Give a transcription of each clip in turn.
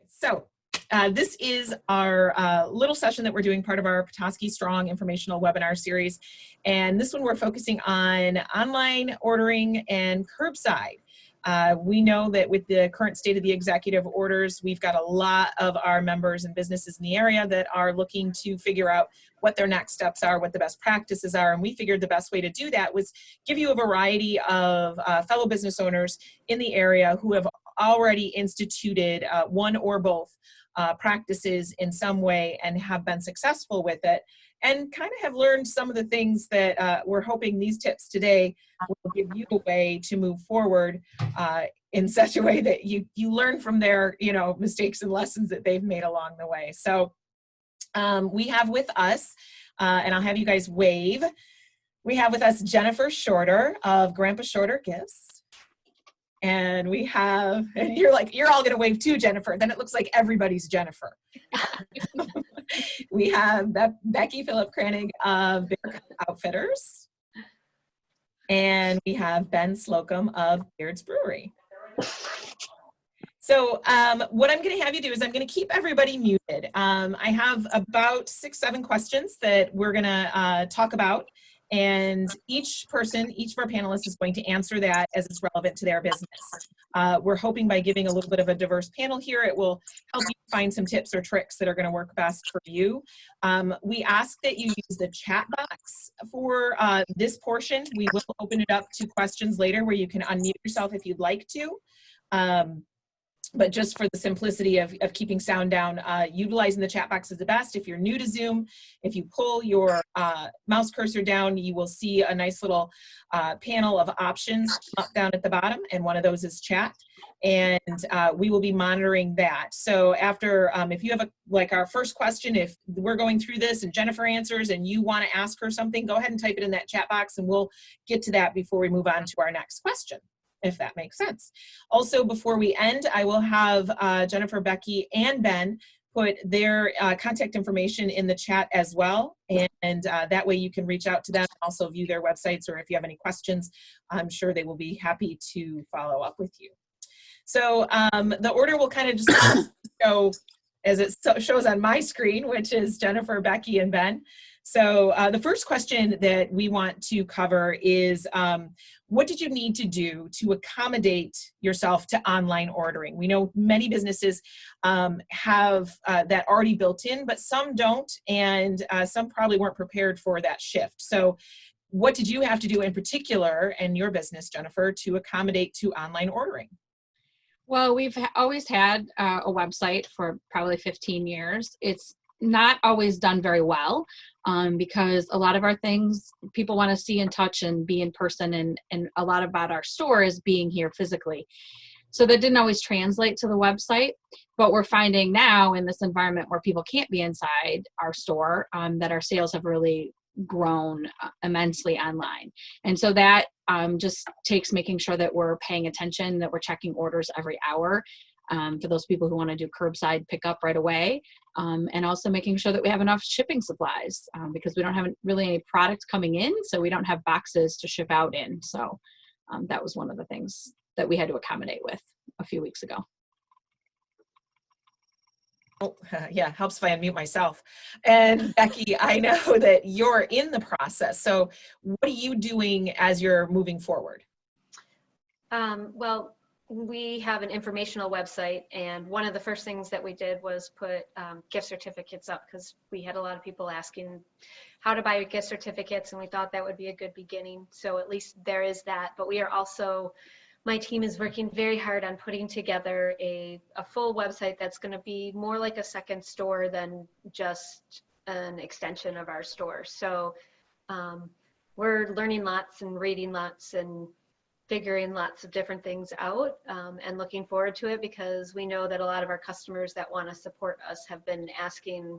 So this is our little session that we're doing, part of our Petoskey Strong informational webinar series. And this one we're focusing on online ordering and curbside. We know that with the current state of the executive orders, we've got a lot of our members and businesses in the area that are looking to figure out what their next steps are, what the best practices are. And we figured the best way to do that was give you a variety of fellow business owners in the area who have already instituted one or both practices in some way and have been successful with it, and kind of have learned some of the things that we're hoping these tips today will give you a way to move forward in such a way that you learn from their mistakes and lessons that they've made along the way. So we have with us, and I'll have you guys wave, we have with us Jennifer Shorter of Grandpa Shorter Gifts. And we have, and you're all going to wave too, Jennifer. Then it looks like everybody's Jennifer. We have Becky Philipp-Kranig of Bearcub Outfitters. And we have Ben Slocum of Beard's Brewery. So what I'm going to have you do is I'm going to keep everybody muted. I have about 6-7 questions that we're going to talk about. And each of our panelists is going to answer that as it's relevant to their business. We're hoping by giving a little bit of a diverse panel here, it will help you find some tips or tricks that are going to work best for you. We ask that you use the chat box for this portion. We will open it up to questions later where you can unmute yourself if you'd like to. But just for the simplicity of keeping sound down, utilizing the chat box is the best. If you're new to Zoom, if you pull your mouse cursor down, you will see a nice little panel of options up down at the bottom, and one of those is chat. And we will be monitoring that. So after, if you have our first question, if we're going through this and Jennifer answers and you want to ask her something, go ahead and type it in that chat box and we'll get to that before we move on to our next question, if that makes sense. Also, before we end, I will have Jennifer, Becky, and Ben put their contact information in the chat as well. And that way you can reach out to them, also view their websites, or if you have any questions, I'm sure they will be happy to follow up with you. So the order will kind of just go as it shows on my screen, which is Jennifer, Becky, and Ben. So the first question that we want to cover is, what did you need to do to accommodate yourself to online ordering? We know many businesses have that already built in, but some don't, and some probably weren't prepared for that shift. So what did you have to do in particular in your business, Jennifer, to accommodate to online ordering? Well, we've always had a website for probably 15 years. It's not always done very well because a lot of our things people want to see and touch and be in person, and a lot about our store is being here physically. So that didn't always translate to the website, but we're finding now in this environment where people can't be inside our store that our sales have really grown immensely online. And so that just takes making sure that we're paying attention, that we're checking orders every hour for those people who want to do curbside pickup right away, and also making sure that we have enough shipping supplies because we don't have really any product coming in, so we don't have boxes to ship out in. So that was one of the things that we had to accommodate with a few weeks ago. Oh, yeah, helps if I unmute myself. And Becky, I know that you're in the process. So what are you doing as you're moving forward? Well, we have an informational website, and one of the first things that we did was put gift certificates up because we had a lot of people asking how to buy gift certificates, and we thought that would be a good beginning. So at least there is that. But we are also, my team is working very hard on putting together a full website that's going to be more like a second store than just an extension of our store. So we're learning lots and reading lots and figuring lots of different things out and looking forward to it because we know that a lot of our customers that want to support us have been asking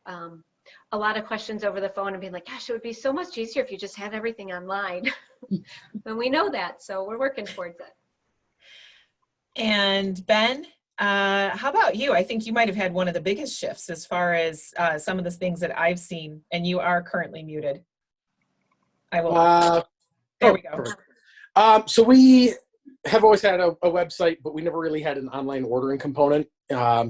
a lot of questions over the phone and being like, gosh, it would be so much easier if you just had everything online. And we know that, so we're working towards it. And Ben, how about you? I think you might have had one of the biggest shifts as far as some of the things that I've seen, and you are currently muted. I will. There we go. So we have always had a website, but we never really had an online ordering component.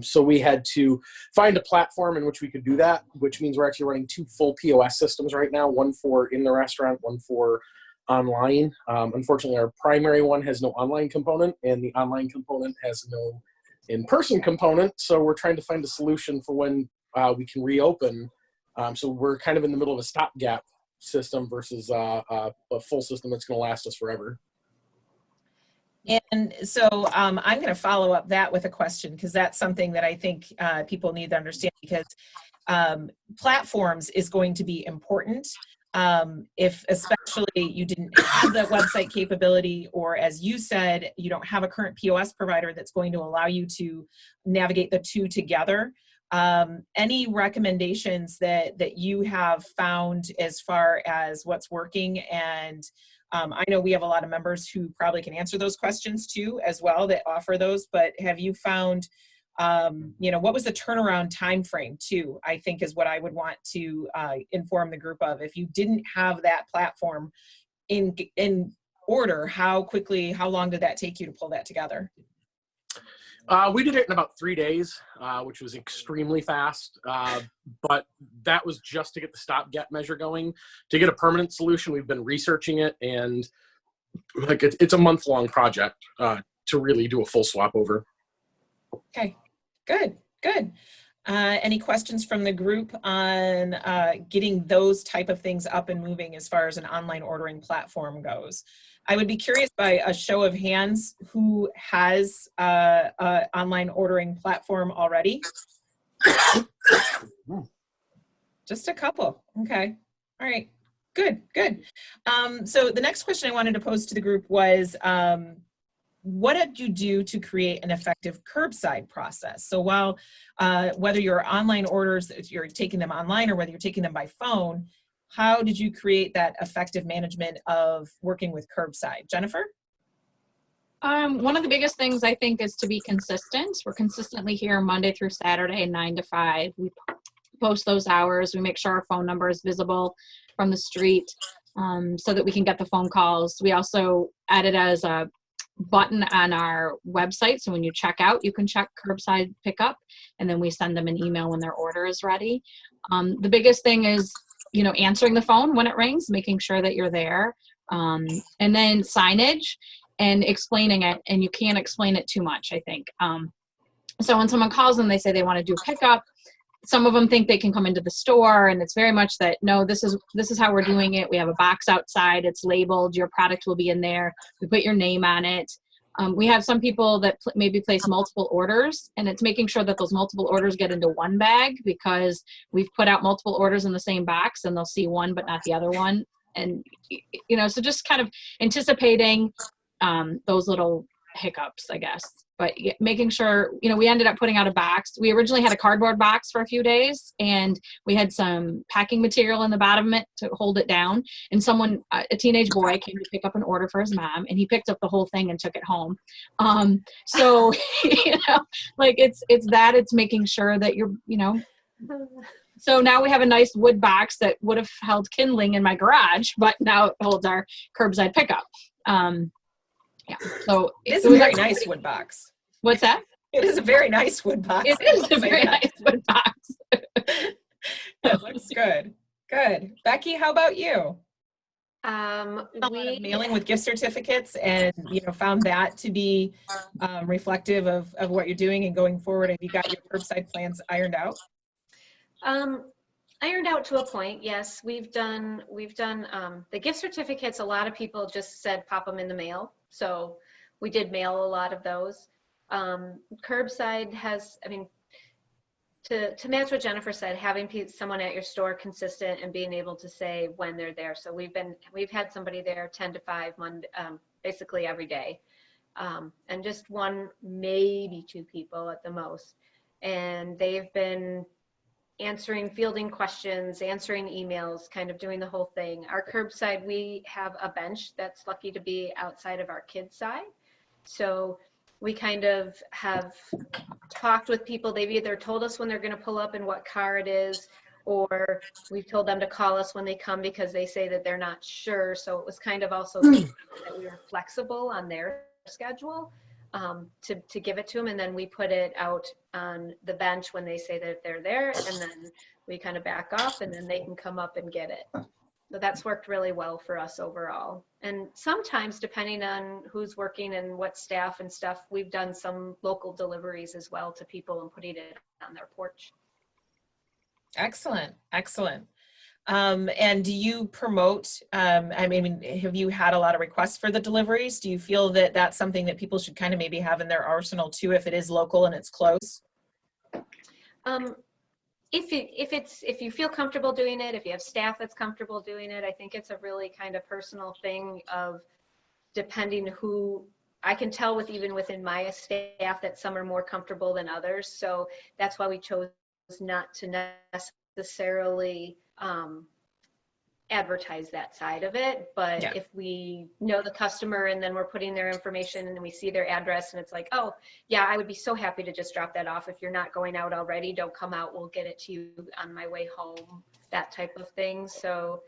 So we had to find a platform in which we could do that, which means we're actually running 2 full POS systems right now, one for in the restaurant, one for online. Unfortunately, our primary one has no online component, and the online component has no in-person component. So we're trying to find a solution for when we can reopen. So we're kind of in the middle of a stopgap system versus a full system that's going to last us forever. And so I'm going to follow up that with a question, because that's something that I think people need to understand, because platforms is going to be important. If especially you didn't have the website capability, or as you said, you don't have a current POS provider that's going to allow you to navigate the two together. Any recommendations that you have found as far as what's working? And I know we have a lot of members who probably can answer those questions too, as well, that offer those, but have you found, what was the turnaround time frame too, I think is what I would want to inform the group of. If you didn't have that platform in order, how long did that take you to pull that together? We did it in about 3 days, which was extremely fast. But that was just to get the stopgap measure going. To get a permanent solution, we've been researching it, and like it's a month-long project to really do a full swap over. Okay, good. Any questions from the group on getting those type of things up and moving as far as an online ordering platform goes? I would be curious by a show of hands who has a online ordering platform already. Just a couple. Okay. All right. Good. So the next question I wanted to pose to the group was, what did you do to create an effective curbside process? So while whether your online orders, you're taking them online or whether you're taking them by phone, how did you create that effective management of working with curbside? Jennifer? One of the biggest things I think is to be consistent. We're consistently here Monday through Saturday, 9 to 5. We post those hours. We make sure our phone number is visible from the street so that we can get the phone calls. We also added as a button on our website, so when you check out, you can check curbside pickup, and then we send them an email when their order is ready. The biggest thing is, answering the phone when it rings, making sure that you're there, and then signage and explaining it, and you can't explain it too much, I think. So when someone calls and they say they want to do pickup, some of them think they can come into the store, and it's very much that, no, this is how we're doing it. We have a box outside, it's labeled, your product will be in there, we put your name on it. We have some people that maybe place multiple orders, and it's making sure that those multiple orders get into one bag, because we've put out multiple orders in the same box and they'll see one but not the other one. And so just kind of anticipating those little hiccups, I guess. But making sure, we ended up putting out a box. We originally had a cardboard box for a few days, and we had some packing material in the bottom of it to hold it down. And someone, a teenage boy, came to pick up an order for his mom, and he picked up the whole thing and took it home. So, it's making sure that you're, So now we have a nice wood box that would have held kindling in my garage, but now it holds our curbside pickup. Yeah, so it's a very nice wood box. What's that? It is a very nice wood box. It is a very nice wood box. That looks good. Good. Becky, how about you? We mailing with gift certificates, and found that to be reflective of what you're doing and going forward. Have you got your curbside plans ironed out? Ironed out to a point, yes. We've done the gift certificates. A lot of people just said pop them in the mail, so we did mail a lot of those. Curbside has, to match what Jennifer said, having someone at your store consistent and being able to say when they're there. So we've had somebody there 10 to 5 Monday, basically every day, and just one, maybe 2 people at the most, and they've been fielding questions, answering emails, kind of doing the whole thing. Our curbside, we have a bench that's lucky to be outside of our kids' side. So we kind of have talked with people. They've either told us when they're going to pull up and what car it is, or we've told them to call us when they come because they say that they're not sure. So it was kind of also that we were flexible on their schedule. to give it to them. And then we put it out on the bench when they say that they're there. And then we kind of back off and then they can come up and get it. So that's worked really well for us overall. And sometimes, depending on who's working and what staff and stuff, we've done some local deliveries as well to people and putting it on their porch. Excellent, excellent. And do you promote, I mean, have you had a lot of requests for the deliveries? Do you feel that that's something that people should kind of maybe have in their arsenal too, if it is local and it's close? If you feel comfortable doing it, if you have staff that's comfortable doing it, I think it's a really kind of personal thing of depending who. I can tell even within my staff that some are more comfortable than others. So that's why we chose not to necessarily advertise that side of it. But if we know the customer and then we're putting their information and we see their address and it's like, oh yeah, I would be so happy to just drop that off. If you're not going out already, don't come out, we'll get it to you on my way home, that type of thing. So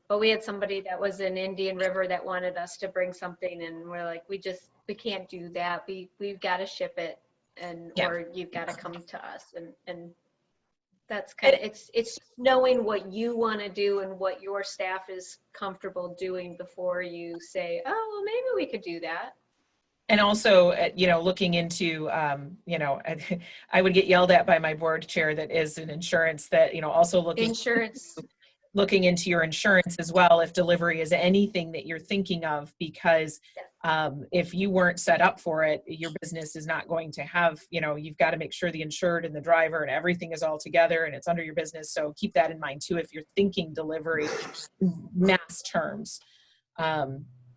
but we had somebody that was in Indian River that wanted us to bring something and we're like, we can't do that, we've got to ship it, and or you've got to come to us. And that's kind of, it's knowing what you want to do and what your staff is comfortable doing before you say, oh, well, maybe we could do that. And also, you know, looking into, you know, I would get yelled at by my board chair that is an insurance that, you know, also looking into your insurance as well, if delivery is anything that you're thinking of, because if you weren't set up for it, your business is not going to have, you know, you've got to make sure the insured and the driver and everything is all together and it's under your business. So keep that in mind too, if you're thinking delivery mass terms.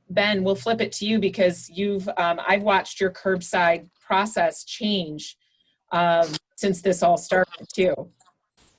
Ben, we'll flip it to you because I've watched your curbside process change since this all started too.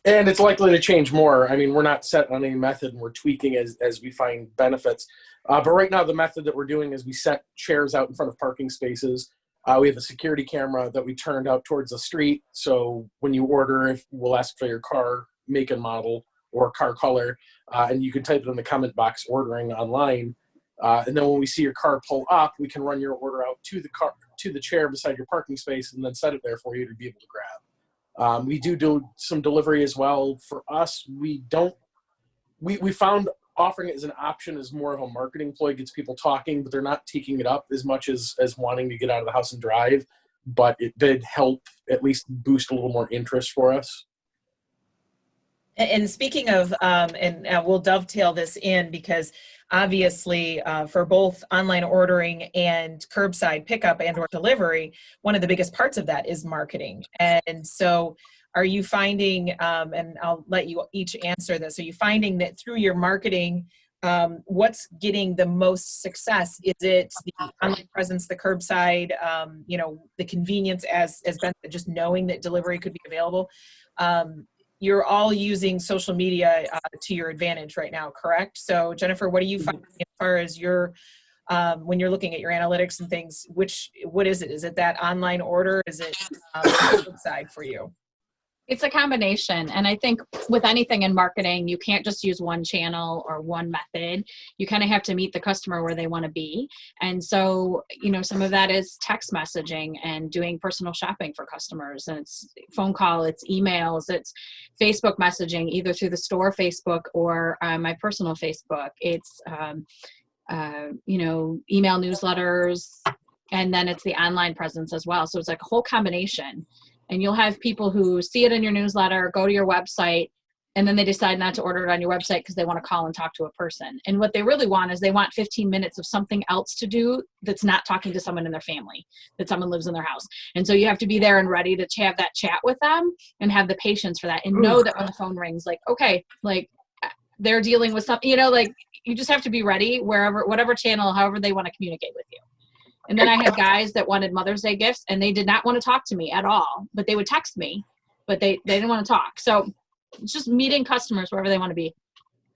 And it's likely to change more. I mean, we're not set on any method and we're tweaking as we find benefits. But right now, the method that we're doing is we set chairs out in front of parking spaces. We have a security camera that we turned out towards the street. So when you order, we'll ask for your car make and model or car color, and you can type it in the comment box ordering online. And then when we see your car pull up, we can run your order out to the chair beside your parking space and then set it there for you to be able to grab. We do some delivery as well. For us, we found offering it as an option is more of a marketing ploy, gets people talking, but they're not taking it up as much as wanting to get out of the house and drive. But it did help at least boost a little more interest for us. And speaking of, and we'll dovetail this in because obviously for both online ordering and curbside pickup and or delivery, one of the biggest parts of that is marketing. And so are you finding, and I'll let you each answer this, are you finding that through your marketing, what's getting the most success? Is it the online presence, the curbside, you know, the convenience as Ben said, just knowing that delivery could be available? You're all using social media to your advantage right now, correct? So Jennifer, what are you finding as far as your, when you're looking at your analytics and things, what is it? Is it that online order? Is it curbside for you? It's a combination. And I think with anything in marketing, you can't just use one channel or one method. You kind of have to meet the customer where they want to be. And so, you know, some of that is text messaging and doing personal shopping for customers. And it's phone call, it's emails, it's Facebook messaging, either through the store Facebook or my personal Facebook. It's, you know, email newsletters, and then it's the online presence as well. So it's like a whole combination. And you'll have people who see it in your newsletter, go to your website, and then they decide not to order it on your website because they want to call and talk to a person. And what they really want is they want 15 minutes of something else to do that's not talking to someone in their family, that someone lives in their house. And so you have to be there and ready to have that chat with them and have the patience for that and know that when the phone rings, like, okay, like they're dealing with something, you know, like you just have to be ready whatever channel, however they want to communicate with you. And then I had guys that wanted Mother's Day gifts and they did not want to talk to me at all, but they would text me, but they didn't want to talk. So it's just meeting customers wherever they want to be.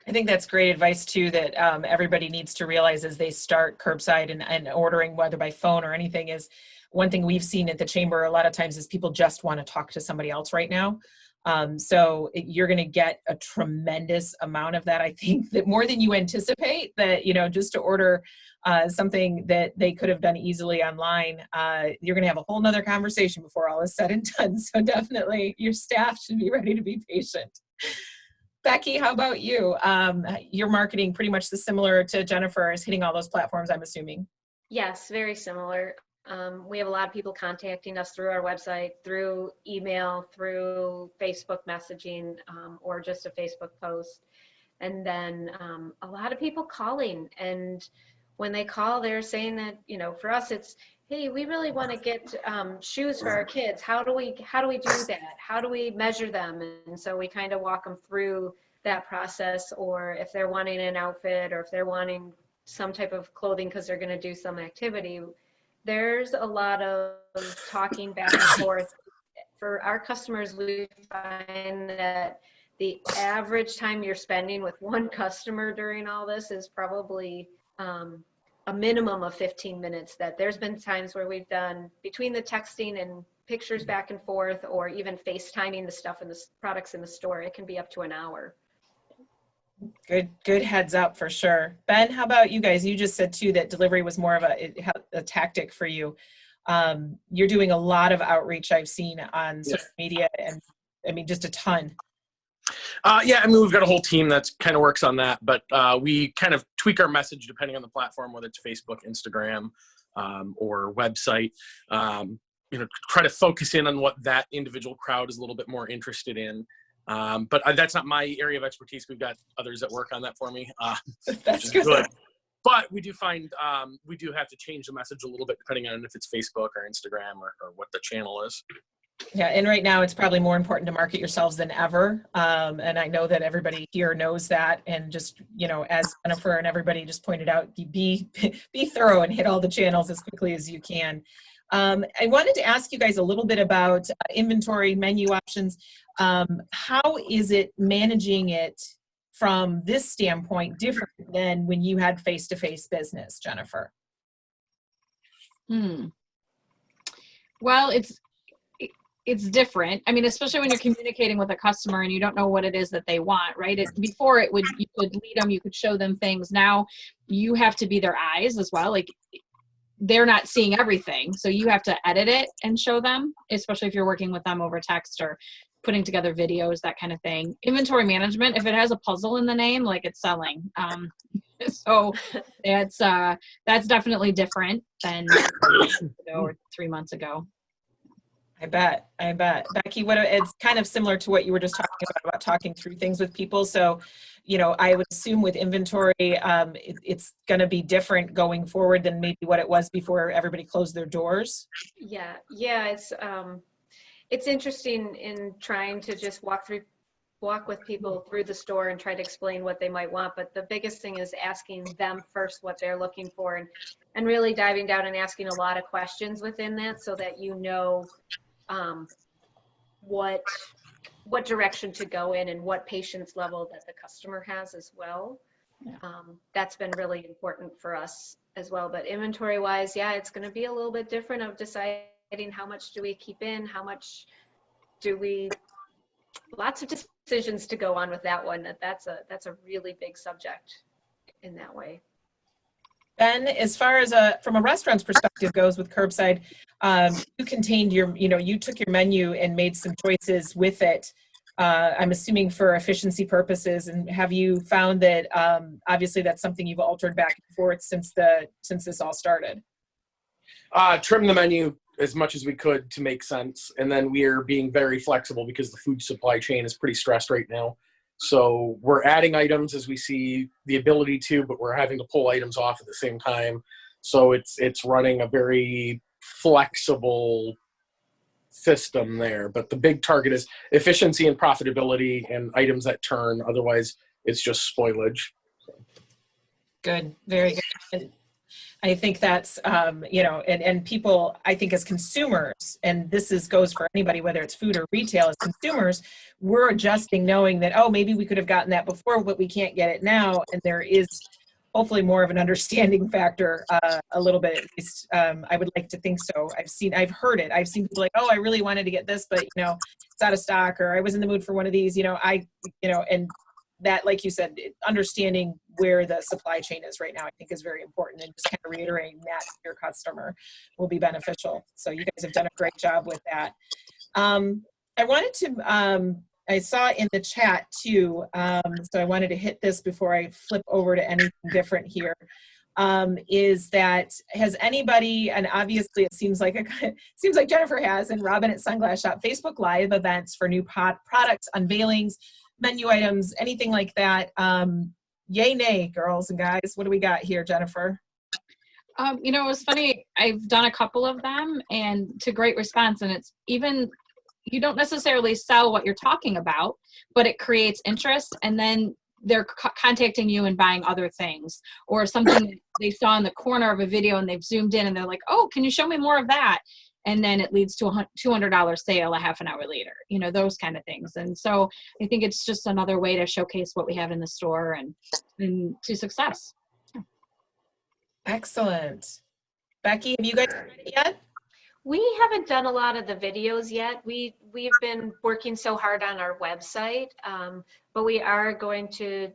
I think that's great advice too, that everybody needs to realize as they start curbside and ordering, whether by phone or anything, is one thing we've seen at the chamber a lot of times is people just want to talk to somebody else right now. You're going to get a tremendous amount of that. I think that more than you anticipate, that, just to order something that they could have done easily online, you're going to have a whole nother conversation before all is said and done. So definitely your staff should be ready to be patient. Becky, how about you? Your marketing pretty much similar to Jennifer, is hitting all those platforms, I'm assuming. Yes, very similar. We have a lot of people contacting us through our website, through email, through Facebook messaging, or just a Facebook post. And then a lot of people calling. And when they call, they're saying that, for us, it's, hey, we really want to get shoes for our kids. How do we do that? How do we measure them? And so we kind of walk them through that process, or if they're wanting an outfit, or if they're wanting some type of clothing because they're going to do some activity. There's a lot of talking back and forth. For our customers, we find that the average time you're spending with one customer during all this is probably a minimum of 15 minutes. That there's been times where we've done, between the texting and pictures back and forth, or even FaceTiming the stuff in the products in the store, it can be up to an hour. Good heads up for sure. Ben, how about you guys? You just said too that delivery was more of a tactic for you. You're doing a lot of outreach, I've seen on social media, and I mean, just a ton. Yeah, I mean, we've got a whole team that kind of works on that, but we kind of tweak our message depending on the platform, whether it's Facebook, Instagram, or website. Try to focus in on what that individual crowd is a little bit more interested in. But that's not my area of expertise. We've got others that work on that for me, which is good. But we do find we do have to change the message a little bit depending on if it's Facebook or Instagram or what the channel is. Yeah, and right now it's probably more important to market yourselves than ever. And I know that everybody here knows that. And just, as Jennifer and everybody just pointed out, be thorough and hit all the channels as quickly as you can. I wanted to ask you guys a little bit about inventory, menu options. How is it managing it from this standpoint different than when you had face-to-face business, Jennifer? Well, it's different. I mean, especially when you're communicating with a customer and you don't know what it is that they want, right? Before you could lead them, you could show them things. Now you have to be their eyes as well. Like, they're not seeing everything. So you have to edit it and show them, especially if you're working with them over text or putting together videos, that kind of thing. Inventory management, if it has a puzzle in the name, like, it's selling. So that's definitely different than 3 months ago. I bet. Becky, it's kind of similar to what you were just talking about talking through things with people. So, I would assume with inventory, it's going to be different going forward than maybe what it was before everybody closed their doors. Yeah. It's interesting in trying to just walk with people through the store and try to explain what they might want. But the biggest thing is asking them first what they're looking for, and really diving down and asking a lot of questions within that, so that what direction to go in and what patience level that the customer has as well. Yeah. That's been really important for us as well. But inventory wise, it's going to be a little bit different of deciding how much do we keep in, how much do we, lots of decisions to go on with that one. That's a really big subject in that way. Ben, as far as from a restaurant's perspective goes with Curbside, you contained you took your menu and made some choices with it. I'm assuming for efficiency purposes. And have you found that obviously that's something you've altered back and forth since this all started? Trim the menu as much as we could to make sense, and then we're being very flexible because the food supply chain is pretty stressed right now. So we're adding items as we see the ability to, but we're having to pull items off at the same time. So it's running a very flexible system there. But the big target is efficiency and profitability and items that turn. Otherwise, it's just spoilage. Good. Very good. I think that's, and people, I think as consumers, and this goes for anybody, whether it's food or retail, as consumers, we're adjusting knowing that, maybe we could have gotten that before, but we can't get it now. And there is hopefully more of an understanding factor, a little bit at least. I would like to think so. I've heard it. I've seen people like, oh, I really wanted to get this, but it's out of stock, or I was in the mood for one of these, and that, like you said, understanding where the supply chain is right now, I think is very important, and just kind of reiterating that to your customer will be beneficial. So you guys have done a great job with that. I wanted to, I saw in the chat too, so I wanted to hit this before I flip over to anything different here, is that has anybody, and obviously it seems like Jennifer has, and Robin at Sunglass Shop, Facebook Live events for new products, unveilings, menu items, anything like that. Yay, nay, girls and guys. What do we got here, Jennifer? It was funny. I've done a couple of them and to great response. And it's even, you don't necessarily sell what you're talking about, but it creates interest. And then they're contacting you and buying other things, or something they saw in the corner of a video and they've zoomed in and they're like, oh, can you show me more of that? And then it leads to a $200 sale a half an hour later, those kind of things. And so I think it's just another way to showcase what we have in the store and to success. Excellent. Becky, have you guys tried it yet? We haven't done a lot of the videos yet. We've been working so hard on our website, but we are going to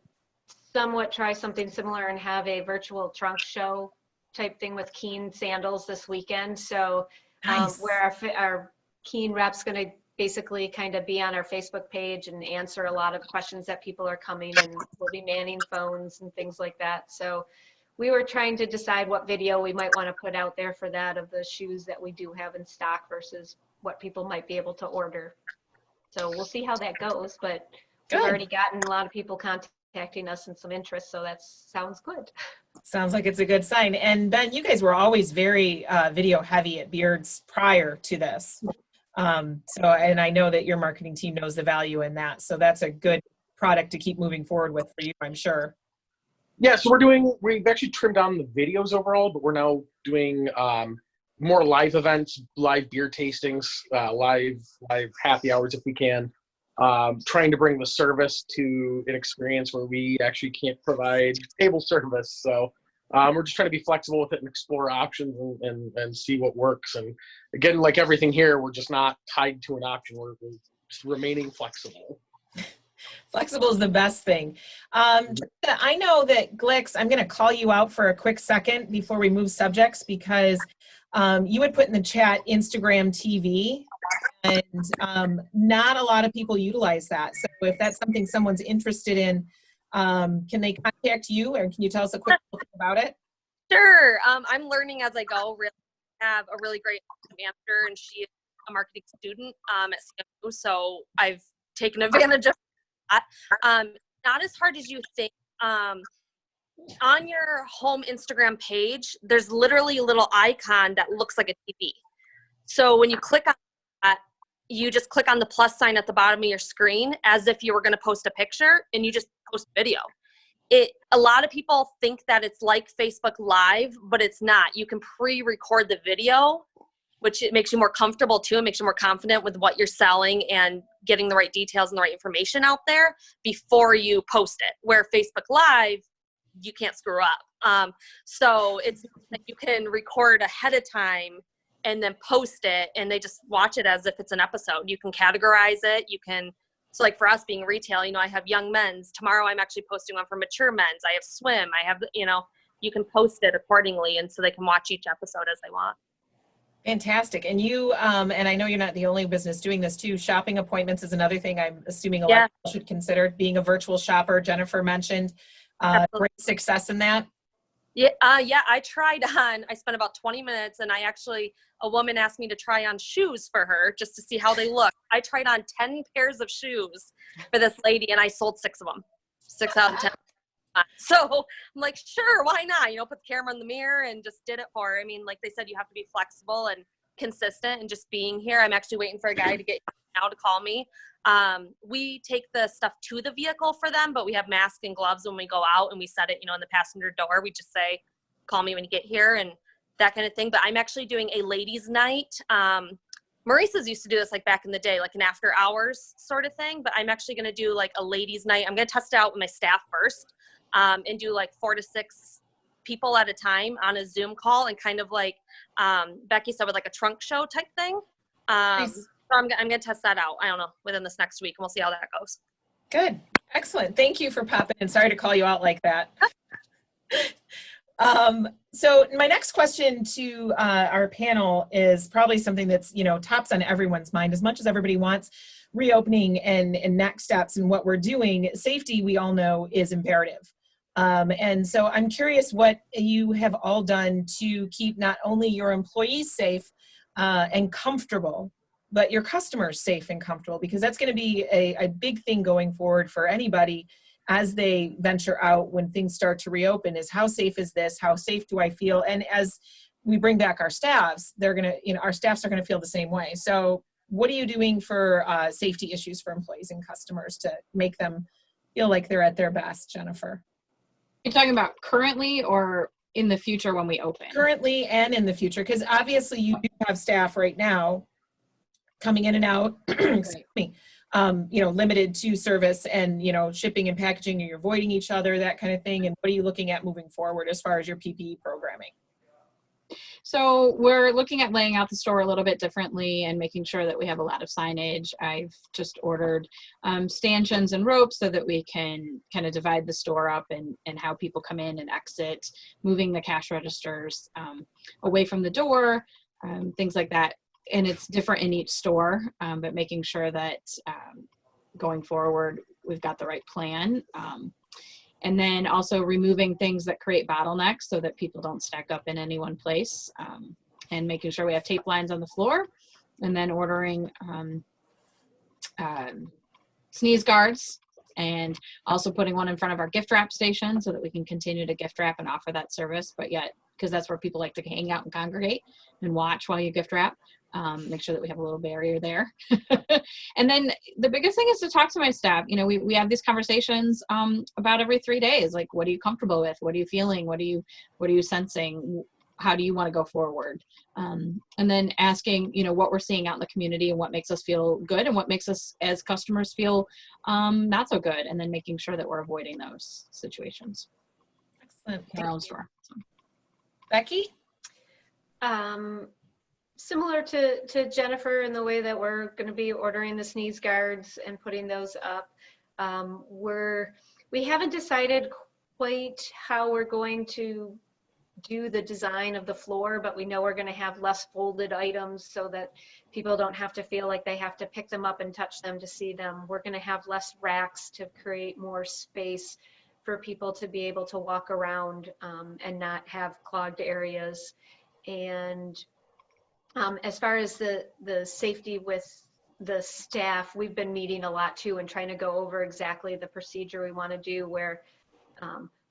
somewhat try something similar and have a virtual trunk show type thing with Keen sandals this weekend. So Nice. where our Keen rep's going to basically kind of be on our Facebook page and answer a lot of questions that people are coming, and we'll be manning phones and things like that. So we were trying to decide what video we might want to put out there for that, of the shoes that we do have in stock versus what people might be able to order. So we'll see how that goes, but Good. we've already gotten a lot of people contacting us and some interest, so that sounds good. Sounds like it's a good sign. And Ben, you guys were always very video heavy at Beards prior to this. And I know that your marketing team knows the value in that. So that's a good product to keep moving forward with for you, I'm sure. Yeah, so we've actually trimmed down the videos overall, but we're now doing more live events, live beer tastings, live happy hours if we can. Trying to bring the service to an experience where we actually can't provide table service. So we're just trying to be flexible with it and explore options and see what works. And again, like everything here, we're just not tied to an option. We're just remaining flexible. Flexible is the best thing. I know that Glix, I'm going to call you out for a quick second before we move subjects, because you had put in the chat Instagram TV, and not a lot of people utilize that. So if that's something someone's interested in, can they contact you, or can you tell us a quick thing about it? Sure. I'm learning as I go. Really have a really great manager, and she is a marketing student at CMU, so I've taken advantage of that. Not as hard as you think. On your home Instagram page, there's literally a little icon that looks like a TV. So when you click on that, you just click on the plus sign at the bottom of your screen as if you were going to post a picture, and you just post video. A lot of people think that it's like Facebook Live, but it's not. You can pre-record the video, which it makes you more comfortable too. It makes you more confident with what you're selling and getting the right details and the right information out there before you post it. Where Facebook Live, you can't screw up. So it's like you can record ahead of time and then post it, and they just watch it as if it's an episode. You can categorize it. So like for us being retail, I have young men's. Tomorrow I'm actually posting one for mature men's. I have swim. I have, you can post it accordingly, and so they can watch each episode as they want. Fantastic. And you, and I know you're not the only business doing this too. Shopping appointments is another thing I'm assuming a lot of people should consider. Being a virtual shopper, Jennifer mentioned, great success in that. Yeah, I spent about 20 minutes, and a woman asked me to try on shoes for her just to see how they look. I tried on 10 pairs of shoes for this lady, and I sold 6 of them, 6 out of 10. So I'm like, sure, why not? Put the camera in the mirror and just did it for her. I mean, like they said, you have to be flexible and consistent and just being here. I'm actually waiting for a guy to get now to call me. We take the stuff to the vehicle for them, but we have masks and gloves when we go out, and we set it, in the passenger door. We just say, call me when you get here, and that kind of thing. But I'm actually doing a ladies' night. Maurice's used to do this like back in the day, like an after hours sort of thing, but I'm actually going to do like a ladies' night. I'm going to test it out with my staff first. and do like 4 to 6 people at a time on a Zoom call, and kind of like Becky said, with like a trunk show type thing. Nice. So I'm gonna test that out. I don't know, within this next week, and we'll see how that goes. Good. Excellent. Thank you for popping in. Sorry to call you out like that. So my next question to our panel is probably something that's, tops on everyone's mind. As much as everybody wants reopening and next steps and what we're doing, safety, we all know, is imperative. And so I'm curious what you have all done to keep not only your employees safe and comfortable, but your customers safe and comfortable, because that's going to be a big thing going forward for anybody as they venture out when things start to reopen. Is how safe is this? How safe do I feel? And as we bring back our staffs, they're going to, our staffs are going to feel the same way. So what are you doing for safety issues for employees and customers to make them feel like they're at their best, Jennifer? You're talking about currently or in the future when we open? Currently and in the future, because obviously you do have staff right now coming in and out, excuse me, limited to service and, shipping and packaging, or you're avoiding each other, that kind of thing. And what are you looking at moving forward as far as your PPE programming? So we're looking at laying out the store a little bit differently and making sure that we have a lot of signage. I've just ordered stanchions and ropes so that we can kind of divide the store up and how people come in and exit, moving the cash registers away from the door, things like that. And it's different in each store, but making sure that going forward, we've got the right plan. And then also removing things that create bottlenecks so that people don't stack up in any one place, and making sure we have tape lines on the floor, and then ordering sneeze guards, and also putting one in front of our gift wrap station so that we can continue to gift wrap and offer that service, but yet, because that's where people like to hang out and congregate and watch while you gift wrap. Make sure that we have a little barrier there. And then the biggest thing is to talk to my staff. We have these conversations about every 3 days. Like, what are you comfortable with? What are you feeling? What are you sensing? How do you want to go forward? And then asking, what we're seeing out in the community and what makes us feel good and what makes us as customers feel not so good. And then making sure that we're avoiding those situations. Excellent. In our own store. So. Becky? Similar to Jennifer in the way that we're going to be ordering the sneeze guards and putting those up. We haven't decided quite how we're going to do the design of the floor, but we know we're going to have less folded items so that people don't have to feel like they have to pick them up and touch them to see them. We're going to have less racks to create more space for people to be able to walk around and not have clogged areas. And as far as the safety with the staff, we've been meeting a lot too and trying to go over exactly the procedure we want to do, where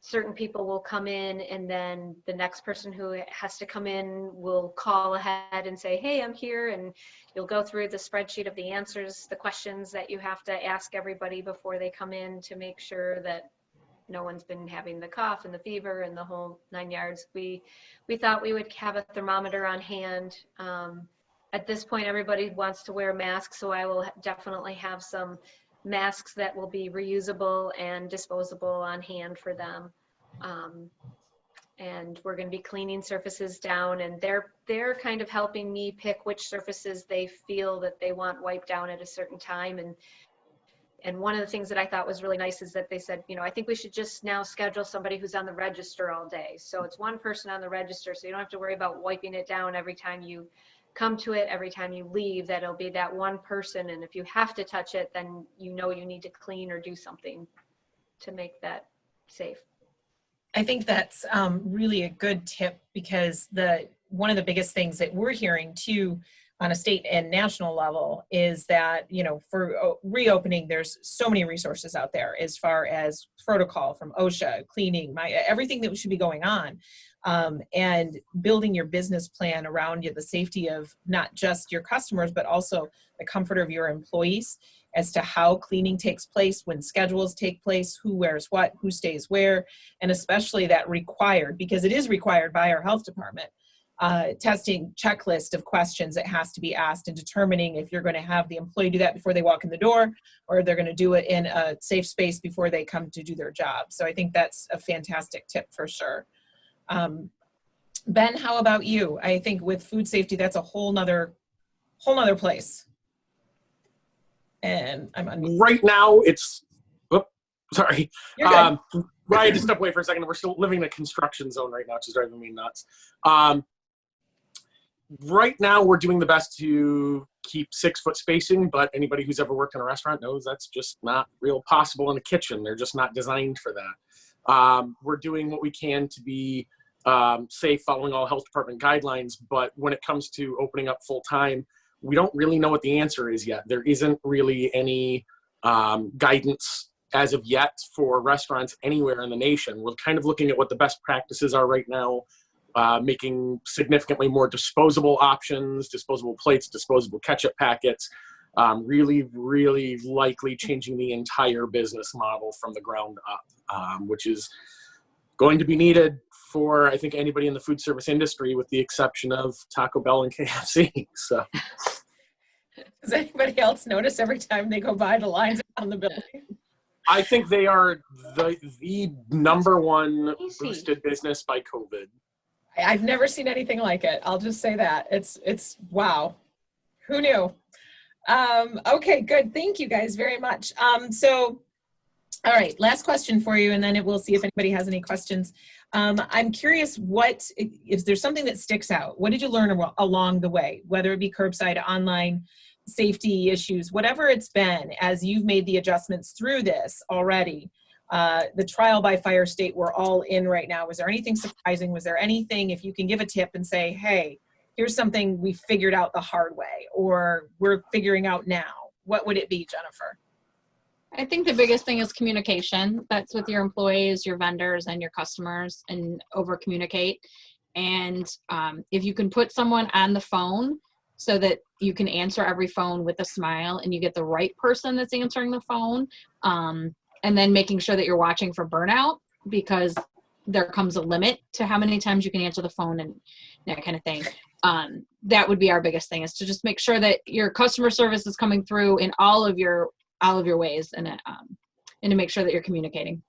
certain people will come in and then the next person who has to come in will call ahead and say, hey, I'm here, and you'll go through the spreadsheet of the answers, the questions that you have to ask everybody before they come in to make sure that no one's been having the cough and the fever and the whole 9 yards. We thought we would have a thermometer on hand. At this point, everybody wants to wear masks, so I will definitely have some masks that will be reusable and disposable on hand for them. And we're going to be cleaning surfaces down, and they're kind of helping me pick which surfaces they feel that they want wiped down at a certain time. And one of the things that I thought was really nice is that they said, I think we should just now schedule somebody who's on the register all day. So it's one person on the register, so you don't have to worry about wiping it down every time you come to it, every time you leave, that it'll be that one person. And if you have to touch it, then you need to clean or do something to make that safe. I think that's really a good tip, because one of the biggest things that we're hearing too on a state and national level is that, for reopening, there's so many resources out there as far as protocol from OSHA, cleaning, everything that should be going on, and building your business plan around the safety of not just your customers, but also the comfort of your employees as to how cleaning takes place, when schedules take place, who wears what, who stays where, and especially that required, because it is required by our health department, testing checklist of questions that has to be asked, and determining if you're going to have the employee do that before they walk in the door, or they're going to do it in a safe space before they come to do their job. So I think that's a fantastic tip for sure. Ben, how about you? I think with food safety, that's a whole nother place. And I'm unmuted. Right now, it's, sorry. You're good. I had to step away for a second. We're still living in a construction zone right now, which is driving me nuts. Right now, we're doing the best to keep 6-foot spacing, but anybody who's ever worked in a restaurant knows that's just not real possible in a kitchen. They're just not designed for that. We're doing what we can to be safe, following all health department guidelines, but when it comes to opening up full time, we don't really know what the answer is yet. There isn't really any guidance as of yet for restaurants anywhere in the nation. We're kind of looking at what the best practices are right now, making significantly more disposable options, disposable plates, disposable ketchup packets, really, really likely changing the entire business model from the ground up, which is going to be needed for, I think, anybody in the food service industry, with the exception of Taco Bell and KFC. So, does anybody else notice every time they go by the lines around the building? I think they are the number one boosted business by COVID. I've never seen anything like it. I'll just say that. It's wow. Who knew? Okay, good. Thank you guys very much. So, all right, last question for you, and then we'll see if anybody has any questions. I'm curious, if there's something that sticks out, what did you learn along the way, whether it be curbside, online, safety issues, whatever it's been, as you've made the adjustments through this already? The trial by fire state we're all in right now. Was there anything surprising? Was there anything, if you can give a tip and say, hey, here's something we figured out the hard way, or we're figuring out now, what would it be, Jennifer? I think the biggest thing is communication. That's with your employees, your vendors, and your customers, and over communicate. And if you can put someone on the phone so that you can answer every phone with a smile and you get the right person that's answering the phone, and then making sure that you're watching for burnout, because there comes a limit to how many times you can answer the phone and that kind of thing. That would be our biggest thing, is to just make sure that your customer service is coming through in all of your ways, and to make sure that you're communicating.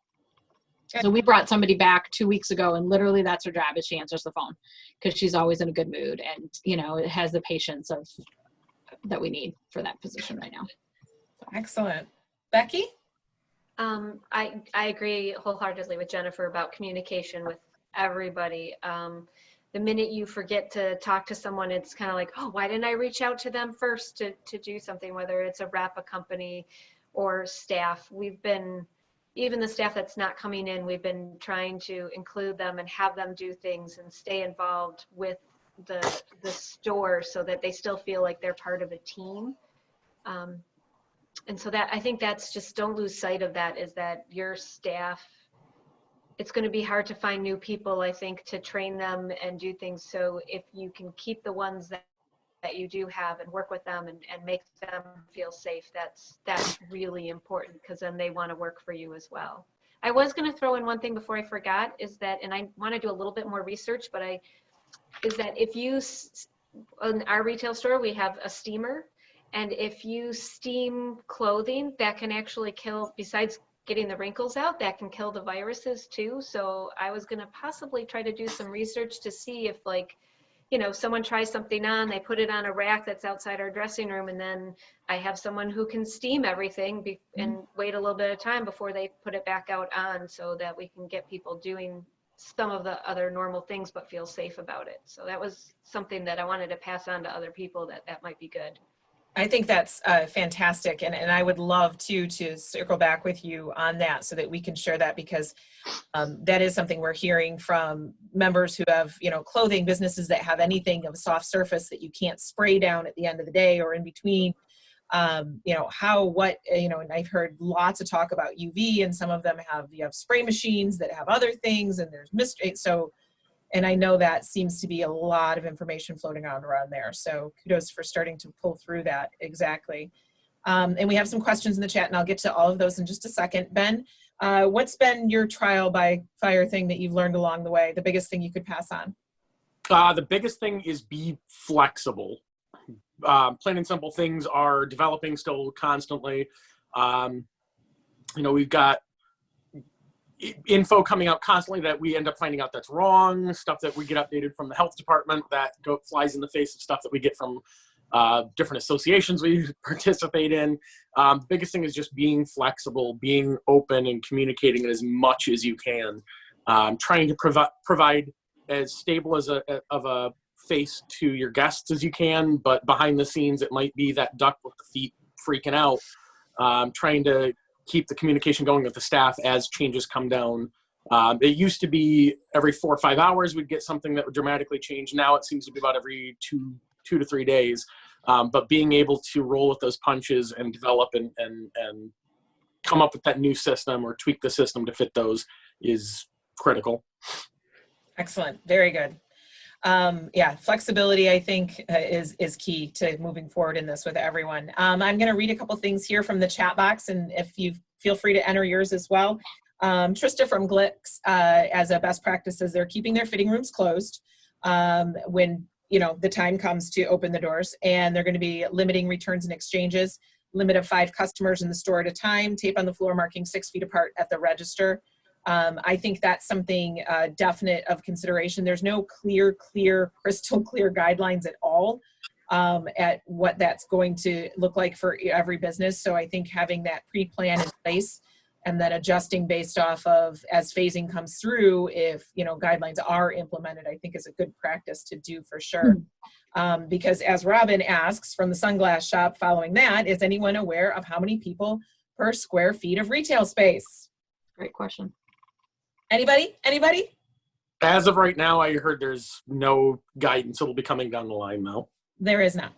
So we brought somebody back 2 weeks ago, and literally that's her job, is she answers the phone, because she's always in a good mood, and it has the patience that we need for that position right now. Excellent. Becky? I agree wholeheartedly with Jennifer about communication with everybody. The minute you forget to talk to someone, it's kind of like, oh, why didn't I reach out to them first to do something, whether it's a rep, a company, or staff. Even the staff that's not coming in, we've been trying to include them and have them do things and stay involved with the store, so that they still feel like they're part of a team. And so I think that's just, don't lose sight of that, is that your staff, it's going to be hard to find new people, I think, to train them and do things. So if you can keep the ones that you do have and work with them and make them feel safe, that's really important, because then they want to work for you as well. I was going to throw in one thing before I forgot, is that, and I want to do a little bit more research, but is that if you, in our retail store, we have a steamer, and if you steam clothing, that can actually kill, besides getting the wrinkles out, that can kill the viruses too. So I was going to possibly try to do some research to see if, someone tries something on, they put it on a rack that's outside our dressing room, and then I have someone who can steam everything and wait a little bit of time before they put it back out on, so that we can get people doing some of the other normal things but feel safe about it. So that was something that I wanted to pass on to other people, that might be good. I think that's fantastic, and I would love to circle back with you on that, so that we can share that, because that is something we're hearing from members who have, clothing businesses that have anything of a soft surface that you can't spray down at the end of the day or in between. And I've heard lots of talk about UV, and some of them you have spray machines that have other things, and there's mystery. And I know that seems to be a lot of information floating around there. So kudos for starting to pull through that. Exactly. And we have some questions in the chat, and I'll get to all of those in just a second. Ben, what's been your trial by fire thing that you've learned along the way, the biggest thing you could pass on? The biggest thing is be flexible. Plain and simple, things are developing still constantly. We've got info coming out constantly that we end up finding out that's wrong, stuff that we get updated from the health department that flies in the face of stuff that we get from different associations we participate in. Biggest thing is just being flexible, being open, and communicating as much as you can. Trying to provide as stable of a face to your guests as you can, but behind the scenes it might be that duck with the feet freaking out. Trying to keep the communication going with the staff as changes come down. It used to be every 4 or 5 hours we'd get something that would dramatically change. Now it seems to be about every two to 3 days. But being able to roll with those punches and develop and come up with that new system or tweak the system to fit those is critical. Excellent. Very good. Yeah, flexibility, I think, is key to moving forward in this with everyone. I'm going to read a couple things here from the chat box, and if you feel free to enter yours as well. Trista from Glicks, as a best practice, says they're keeping their fitting rooms closed when the time comes to open the doors, and they're going to be limiting returns and exchanges, limit of 5 customers in the store at a time, tape on the floor marking 6 feet apart at the register. I think that's something definite of consideration. There's no crystal clear guidelines at all at what that's going to look like for every business. So I think having that pre-plan in place and then adjusting based off of as phasing comes through, if guidelines are implemented, I think is a good practice to do for sure. Because as Robin asks from the sunglass shop following that, is anyone aware of how many people per square feet of retail space? Great question. Anybody? As of right now, I heard there's no guidance. It'll be coming down the line now. There is not.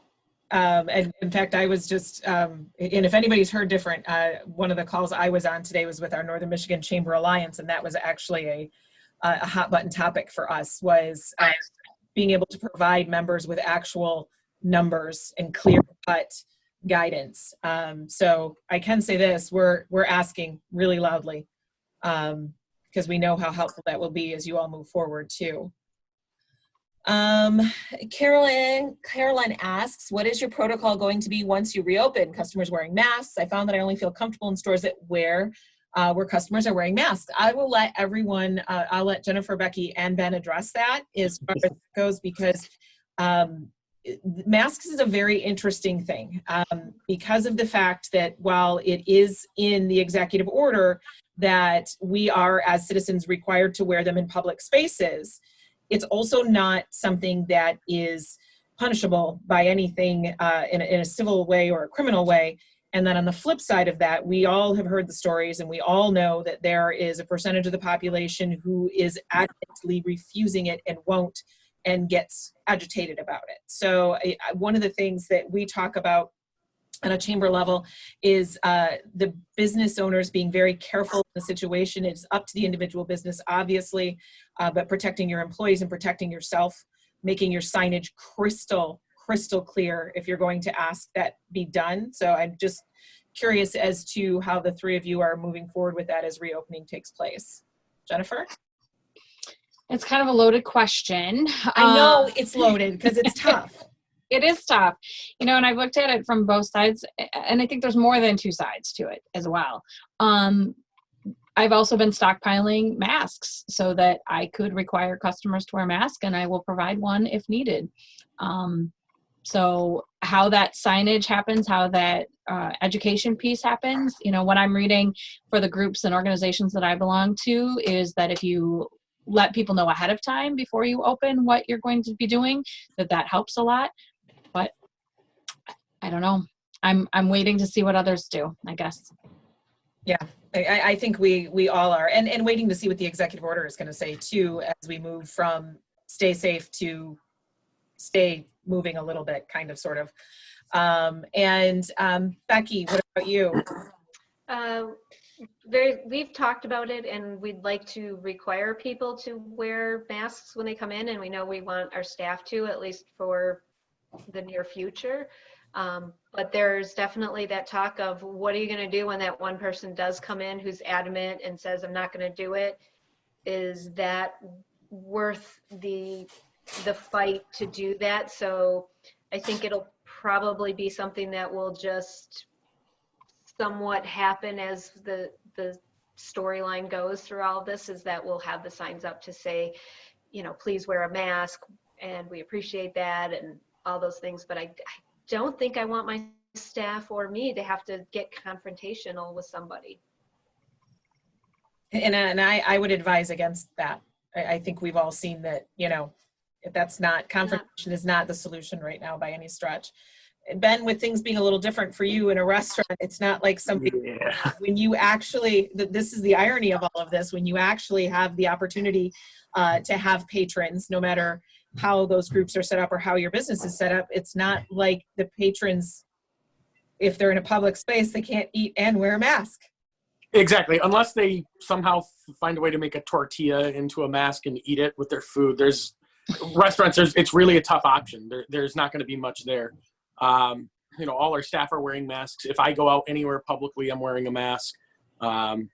And in fact, I was just, and if anybody's heard different, one of the calls I was on today was with our Northern Michigan Chamber Alliance, and that was actually a hot button topic for us, was being able to provide members with actual numbers and clear cut guidance. So I can say this, we're asking really loudly, because we know how helpful that will be as you all move forward too. Carolyn asks, what is your protocol going to be once you reopen? Customers wearing masks. I found that I only feel comfortable in stores where customers are wearing masks. I will let everyone, I'll let Jennifer, Becky, and Ben address that as far as it goes, because masks is a very interesting thing because of the fact that while it is in the executive order that we are as citizens required to wear them in public spaces, it's also not something that is punishable by anything in a civil way or a criminal way. And then on the flip side of that, we all have heard the stories, and we all know that there is a percentage of the population who is actively refusing it and won't, and gets agitated about it. So one of the things that we talk about on a chamber level is the business owners being very careful in the situation. It's up to the individual business, obviously, but protecting your employees and protecting yourself, making your signage crystal clear if you're going to ask that be done. So I'm just curious as to how the three of you are moving forward with that as reopening takes place. Jennifer? It's kind of a loaded question. I know it's loaded because it's tough. It is tough, and I've looked at it from both sides, and I think there's more than 2 sides to it as well. I've also been stockpiling masks so that I could require customers to wear masks, and I will provide one if needed. So how that signage happens, how that education piece happens, what I'm reading for the groups and organizations that I belong to is that if you let people know ahead of time before you open what you're going to be doing, that helps a lot. But I don't know. I'm waiting to see what others do, I guess. Yeah, I think we all are, and waiting to see what the executive order is going to say too, as we move from stay safe to stay moving a little bit, kind of, sort of. Becky, what about you? We've talked about it, and we'd like to require people to wear masks when they come in, and we know we want our staff to, at least for the near future. But there's definitely that talk of, what are you going to do when that one person does come in who's adamant and says, I'm not going to do it? Is that worth the the fight to do that. So I think it'll probably be something that will just somewhat happen as the storyline goes through all of this, is that we'll have the signs up to say, you know, please wear a mask, and we appreciate that, and all those things. But I don't think I want my staff or me to have to get confrontational with somebody. And I would advise against that. I think we've all seen that, you know, if that's not, confrontation is not the solution right now by any stretch. Ben, with things being a little different for you in a restaurant, it's not like something, when you actually, this is the irony of all of this, when you actually have the opportunity to have patrons, no matter how those groups are set up or how your business is set up, it's not like the patrons, if they're in a public space, they can't eat and wear a mask. Exactly. Unless they somehow find a way to make a tortilla into a mask and eat it with their food. There's restaurants, it's really a tough option. There's not going to be much there. You know, all our staff are wearing masks. If I go out anywhere publicly, I'm wearing a mask.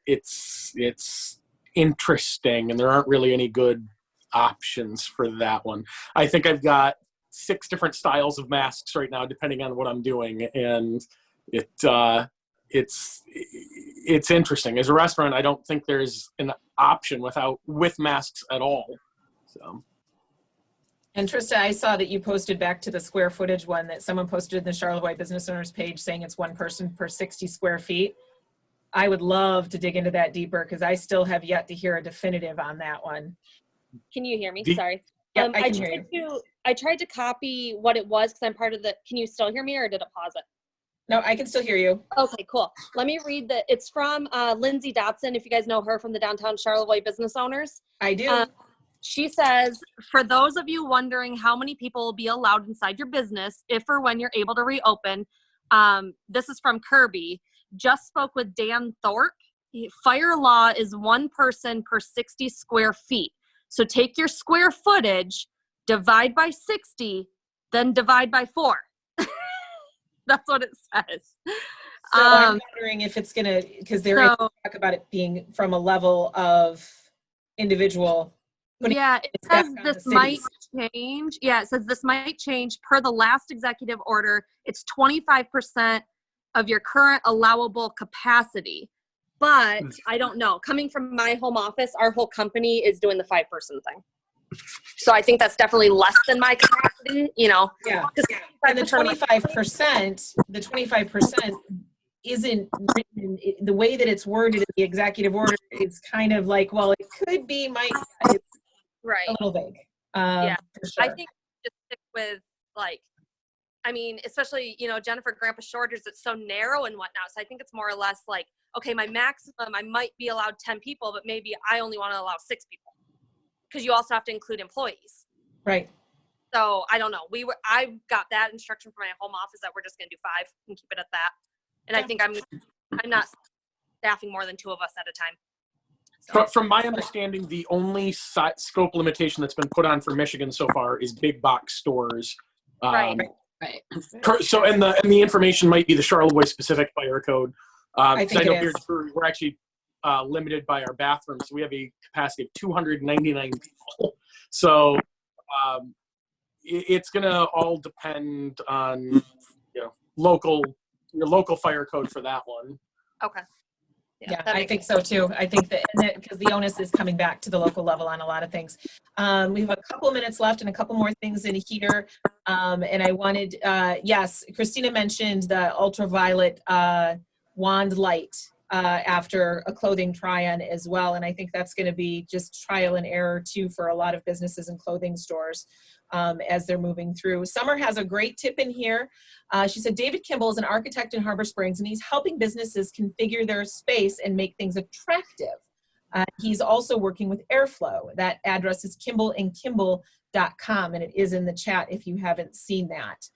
It's interesting, and there aren't really any good options for that one. I think I've got 6 different styles of masks right now, depending on what I'm doing, and it's interesting. As a restaurant, I don't think there's an option with masks at all. So. And Trista, I saw that you posted back to the square footage one that someone posted in the Charlevoix Business Owners page saying it's 1 person per 60 square feet. I would love to dig into that deeper because I still have yet to hear a definitive on that one. Can you hear me? Sorry. Yeah, I can hear you. I tried to copy what it was because I'm part of the, can you still hear me or did it pause it? No, I can still hear you. Okay, cool. Let me read it's from Lindsay Dotson, if you guys know her from the Downtown Charlevoix Business Owners. I do. She says, for those of you wondering how many people will be allowed inside your business if or when you're able to reopen, this is from Kirby. Just spoke with Dan Thorpe. Fire law is 1 person per 60 square feet. So take your square footage, divide by 60, then divide by 4. That's what it says. So I'm wondering if it's gonna, because there is talk about it being from a level of individual. Yeah, it says this might change. Yeah, it says this might change per the last executive order. It's 25% of your current allowable capacity. But I don't know. Coming from my home office, our whole company is doing the 5-person thing. So I think that's definitely less than my capacity, you know. Yeah. And the 25% isn't written, the way that it's worded in the executive order, it's kind of like, well, it could be, it's right. a little vague. Yeah. For sure. I think just stick with, like, I mean, especially, you know, Jennifer Grandpa Shorters, it's so narrow and whatnot. So I think it's more or less like, okay, my maximum, I might be allowed 10 people, but maybe I only want to allow 6 people. Because you also have to include employees. Right. So I don't know. I got that instruction from my home office that we're just going to do 5 and keep it at that. And I think I'm not staffing more than 2 of us at a time. So. From my understanding, the only scope limitation that's been put on for Michigan so far is big box stores. Right. So and the information might be the Charlevoix specific fire code. I know here we're actually limited by our bathrooms. So we have a capacity of 299 people. So it's gonna all depend on your local fire code for that one. Okay. Yeah, I think so too. I think that because the onus is coming back to the local level on a lot of things. We have a couple of minutes left and a couple more things in here. And I wanted, yes, Christina mentioned the ultraviolet wand light after a clothing try-on as well. And I think that's going to be just trial and error too for a lot of businesses and clothing stores as they're moving through. Summer has a great tip in here. She said, David Kimball is an architect in Harbor Springs, and he's helping businesses configure their space and make things attractive. He's also working with Airflow. That address is kimballandkimball.com, and it is in the chat if you haven't seen that.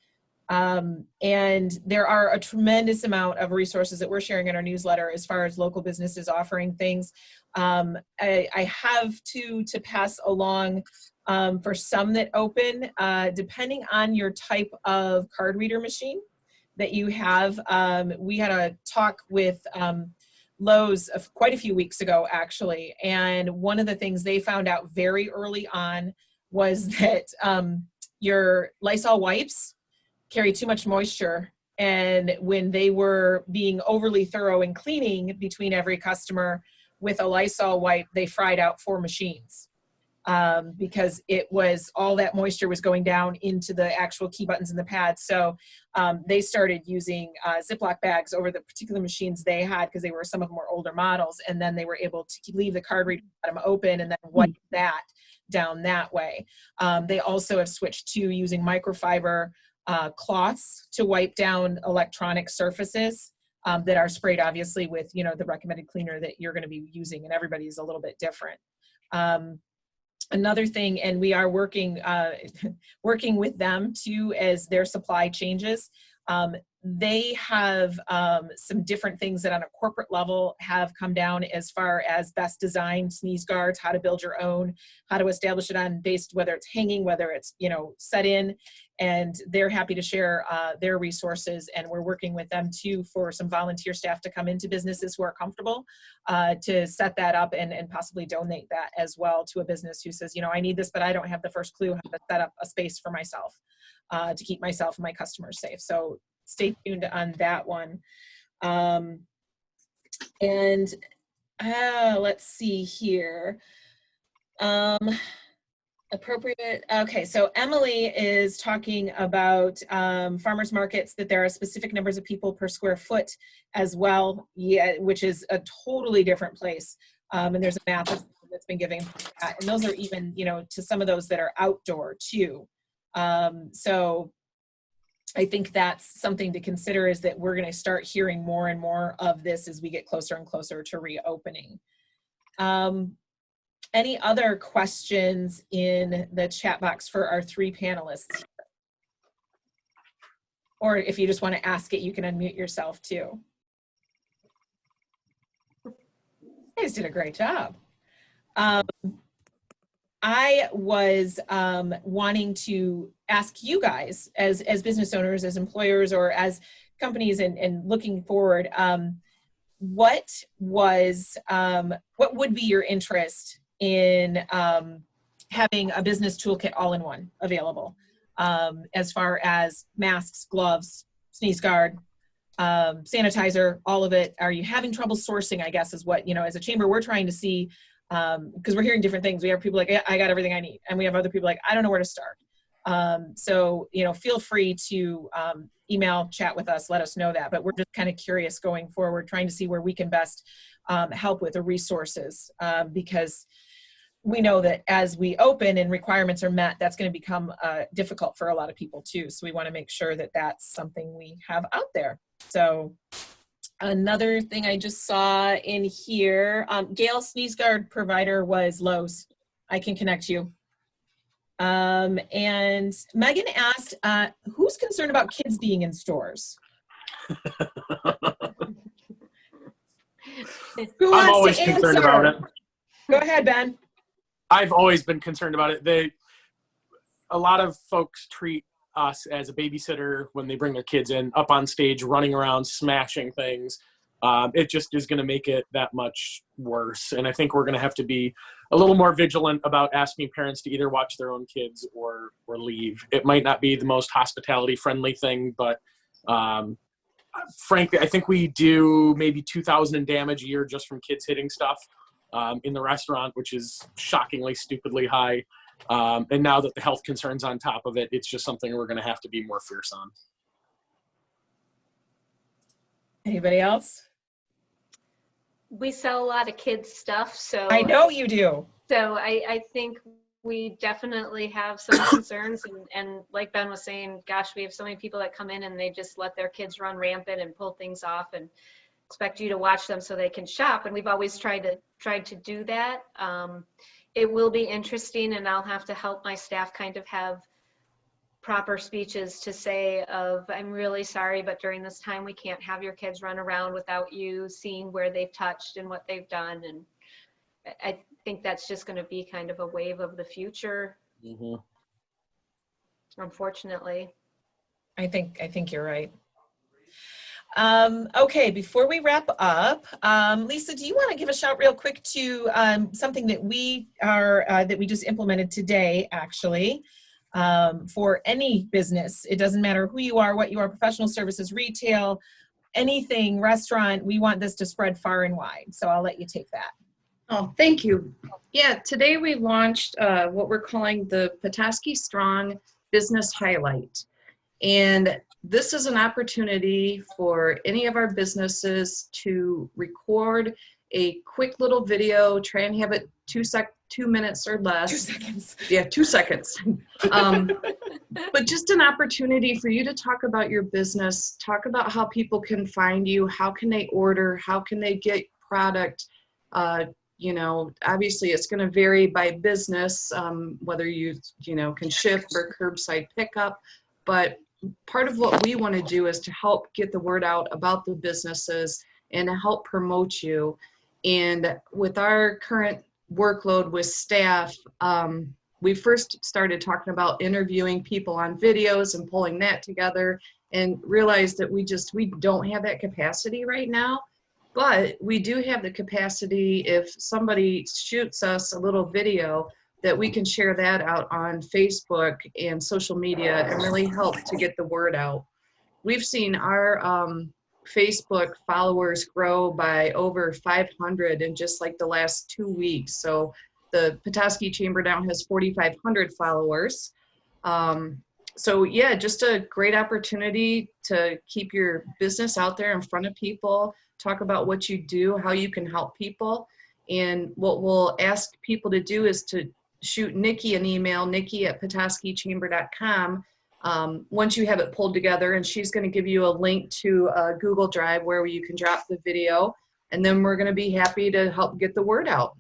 And there are a tremendous amount of resources that we're sharing in our newsletter as far as local businesses offering things. I have to pass along for some that open, depending on your type of card reader machine that you have. We had a talk with Lowe's quite a few weeks ago, actually, and one of the things they found out very early on was that your Lysol wipes carry too much moisture. And when they were being overly thorough in cleaning between every customer with a Lysol wipe, they fried out 4 machines because it was all that moisture was going down into the actual key buttons in the pads. So they started using Ziploc bags over the particular machines they had because some of them were older models. And then they were able to leave the card reader bottom open and then wipe that down that way. They also have switched to using microfiber cloths to wipe down electronic surfaces that are sprayed obviously with, the recommended cleaner that you're going to be using, and everybody's a little bit different. Another thing, and we are working with them too as their supply changes. They have some different things that on a corporate level have come down as far as best designed sneeze guards, how to build your own, how to establish it on based, whether it's hanging, whether it's, set in, and they're happy to share their resources. And we're working with them too for some volunteer staff to come into businesses who are comfortable to set that up and possibly donate that as well to a business who says, I need this, but I don't have the first clue how to set up a space for myself to keep myself and my customers safe. So stay tuned on that one. Let's see here. Appropriate. Okay, so Emily is talking about farmers markets, that there are specific numbers of people per square foot as well, which is a totally different place. And there's a map that's been given for that. And those are even, to some of those that are outdoor too. So I think that's something to consider, is that we're going to start hearing more and more of this as we get closer and closer to reopening. Any other questions in the chat box for our 3 panelists? Or if you just want to ask it, you can unmute yourself too. You guys did a great job. I was wanting to ask you guys as business owners, as employers, or as companies and looking forward, what would be your interest in having a business toolkit all-in-one available, as far as masks, gloves, sneeze guard, sanitizer, all of it? Are you having trouble sourcing, I guess, is what, as a chamber, we're trying to see, because we're hearing different things. We have people like, I got everything I need. And we have other people like, I don't know where to start. So, feel free to email, chat with us, let us know that. But we're just kind of curious going forward, trying to see where we can best help with the resources, because we know that as we open and requirements are met, that's going to become difficult for a lot of people too. So we want to make sure that that's something we have out there. So another thing I just saw in here, Gail sneeze guard provider was Lowe's. I can connect you. And Megan asked, who's concerned about kids being in stores? Who I'm wants always to concerned answer? about it. Go ahead, Ben. I've always been concerned about it. A lot of folks treat us as a babysitter when they bring their kids in, up on stage, running around, smashing things. It just is going to make it that much worse. And I think we're going to have to be a little more vigilant about asking parents to either watch their own kids or leave. It might not be the most hospitality friendly thing, but frankly, I think we do maybe 2,000 in damage a year just from kids hitting stuff in the restaurant, which is shockingly, stupidly high. And now that the health concerns on top of it, it's just something we're going to have to be more fierce on. Anybody else? We sell a lot of kids stuff, so I know you do. So I think we definitely have some concerns, and like Ben was saying, gosh, we have so many people that come in and they just let their kids run rampant and pull things off and expect you to watch them so they can shop. And we've always tried to do that. It will be interesting, and I'll have to help my staff kind of have proper speeches to say of, I'm really sorry, but during this time we can't have your kids run around without you seeing where they've touched and what they've done. And I think that's just going to be kind of a wave of the future. Mm-hmm. Unfortunately. I think you're right. Okay, before we wrap up, Lisa, do you want to give a shout real quick to something that we just implemented today, actually, for any business? It doesn't matter who you are, what you are, professional services, retail, anything, restaurant. We want this to spread far and wide. So I'll let you take that. Oh, thank you. Yeah, today we launched what we're calling the Petoskey Strong Business Highlight. And this is an opportunity for any of our businesses to record a quick little video, try and have it 2 minutes or less. 2 seconds. Yeah, 2 seconds. But just an opportunity for you to talk about your business, talk about how people can find you, how can they order, how can they get product. You know, obviously it's going to vary by business, whether you can ship or curbside pickup. But part of what we want to do is to help get the word out about the businesses and to help promote you. And with our current workload with staff, we first started talking about interviewing people on videos and pulling that together, and realized that we don't have that capacity right now. But we do have the capacity, if somebody shoots us a little video, that we can share that out on Facebook and social media and really help to get the word out. We've seen our Facebook followers grow by over 500 in just like the last 2 weeks. So the Petoskey Chamber now has 4,500 followers. So yeah, just a great opportunity to keep your business out there in front of people, talk about what you do, how you can help people. And what we'll ask people to do is to shoot Nikki an email, nikki@petoskeychamber.com, once you have it pulled together, and she's going to give you a link to a Google Drive where you can drop the video, and then we're going to be happy to help get the word out.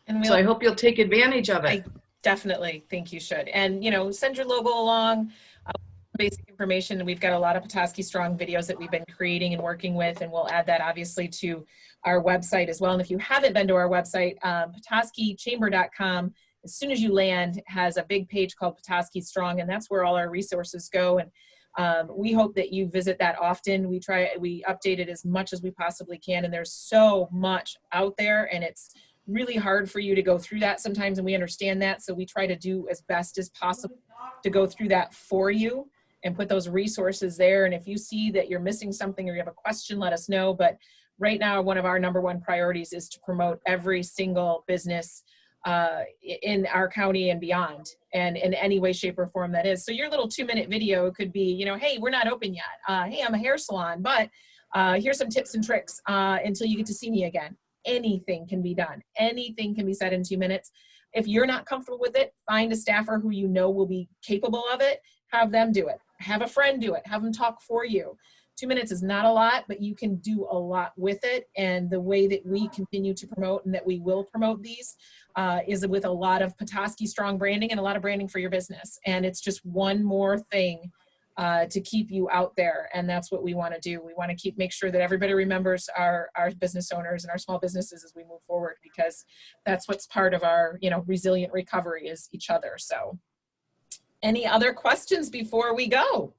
And so I hope you'll take advantage of it. I definitely think you should. And, send your logo along. Basic information. We've got a lot of Petoskey Strong videos that we've been creating and working with, and we'll add that obviously to our website as well. And if you haven't been to our website, petoskeychamber.com, as soon as you land, has a big page called Petoskey Strong, and that's where all our resources go. And we hope that you visit that often. We update it as much as we possibly can, and there's so much out there, and it's really hard for you to go through that sometimes, and we understand that. So we try to do as best as possible to go through that for you and put those resources there. And if you see that you're missing something or you have a question, let us know. But right now, one of our #1 priorities is to promote every single business in our county and beyond, and in any way, shape, or form that is. So your little 2-minute video could be, hey, we're not open yet. Hey, I'm a hair salon, but here's some tips and tricks until you get to see me again. Anything can be done. Anything can be said in 2 minutes. If you're not comfortable with it, find a staffer who you know will be capable of it. Have them do it. Have a friend do it. Have them talk for you. 2 minutes is not a lot, but you can do a lot with it. And the way that we continue to promote, and that we will promote these, is with a lot of Petoskey Strong branding and a lot of branding for your business. And it's just one more thing to keep you out there. And that's what we want to do. We want to make sure that everybody remembers our business owners and our small businesses as we move forward, because that's what's part of our, resilient recovery is each other. So any other questions before we go?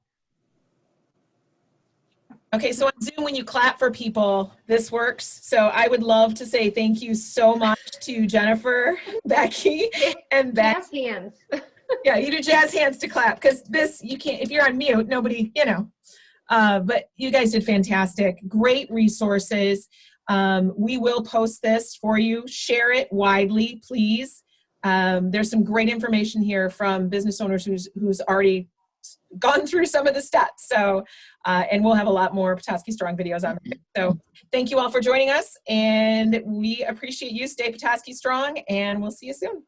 Okay, so on Zoom, when you clap for people, this works. So I would love to say thank you so much to Jennifer, Becky, and Jazz hands. Yeah, you do jazz hands to clap, because this, you can't, if you're on mute, nobody, but you guys did fantastic. Great resources. We will post this for you. Share it widely, please. There's some great information here from business owners who's already gone through some of the steps. So, and we'll have a lot more Petoskey Strong videos on there. So thank you all for joining us, and we appreciate you. Stay Petoskey Strong, and we'll see you soon.